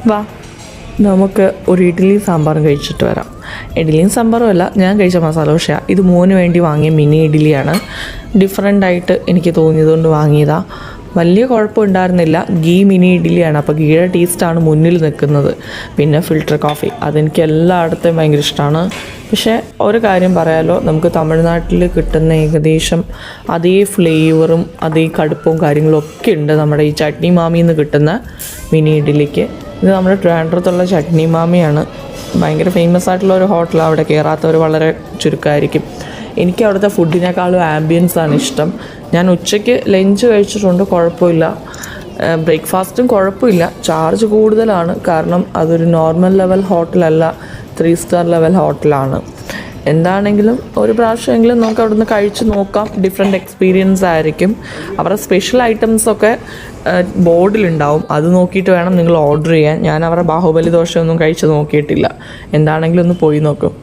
വാ നമുക്ക് ഒരു ഇഡ്ഡലിയും സാമ്പാറും കഴിച്ചിട്ട് വരാം. ഇഡ്ഡലിയും സാമ്പാറും അല്ല, ഞാൻ കഴിച്ച മസാല ദോശയാണ്. ഇത് മോന് വേണ്ടി വാങ്ങിയ മിനി ഇഡ്ഡലിയാണ്. ഡിഫറെൻ്റായിട്ട് എനിക്ക് തോന്നിയതുകൊണ്ട് വാങ്ങിയതാണ്. വലിയ കുഴപ്പമുണ്ടായിരുന്നില്ല. ഗീ മിനി ഇഡ്ഡലിയാണ്, അപ്പോൾ ഗീയുടെ ടേസ്റ്റാണ് മുന്നിൽ നിൽക്കുന്നത്. പിന്നെ ഫിൽറ്റർ കോഫി, അതെനിക്ക് എല്ലായിടത്തും ഭയങ്കര ഇഷ്ടമാണ്. പക്ഷേ ഒരു കാര്യം പറയാലോ, നമുക്ക് തമിഴ്നാട്ടിൽ കിട്ടുന്ന ഏകദേശം അതേ ഫ്ലേവറും അതേ കടുപ്പവും കാര്യങ്ങളും ഒക്കെ ഉണ്ട് നമ്മുടെ ഈ ചട്നി മാമിയിൽ നിന്ന് കിട്ടുന്ന മിനി ഇഡ്ഡലിക്ക്. ഇത് നമ്മുടെ ട്രിവാൻഡ്രത്തുള്ള ചട്നി മാമിയാണ്. ഭയങ്കര ഫേമസ് ആയിട്ടുള്ള ഒരു ഹോട്ടലാണ്. അവിടെ കയറാത്തവർ വളരെ ചുരുക്കമായിരിക്കും. എനിക്ക് അവിടുത്തെ ഫുഡിനേക്കാളും ആംബിയൻസാണ് ഇഷ്ടം. ഞാൻ ഉച്ചയ്ക്ക് ലഞ്ച് കഴിച്ചിട്ടുണ്ട്, കുഴപ്പമില്ല. ബ്രേക്ക്ഫാസ്റ്റും കുഴപ്പമില്ല. ചാർജ് കൂടുതലാണ്, കാരണം അതൊരു നോർമൽ ലെവൽ ഹോട്ടലല്ല, 3 സ്റ്റാർ ലെവൽ ഹോട്ടലാണ്. എന്താണെങ്കിലും ഒരു പ്രാവശ്യമെങ്കിലും നമുക്ക് അവിടുന്ന് കഴിച്ച് നോക്കാം. ഡിഫറെൻ്റ് എക്സ്പീരിയൻസ് ആയിരിക്കും. അവരുടെ സ്പെഷ്യൽ ഐറ്റംസൊക്കെ ബോർഡിലുണ്ടാവും, അത് നോക്കിയിട്ട് വേണം നിങ്ങൾ ഓർഡർ ചെയ്യാൻ. ഞാൻ അവരുടെ ബാഹുബലി ദോശയൊന്നും കഴിച്ച് നോക്കിയിട്ടില്ല. എന്താണെങ്കിലും ഒന്ന് പോയി നോക്കും.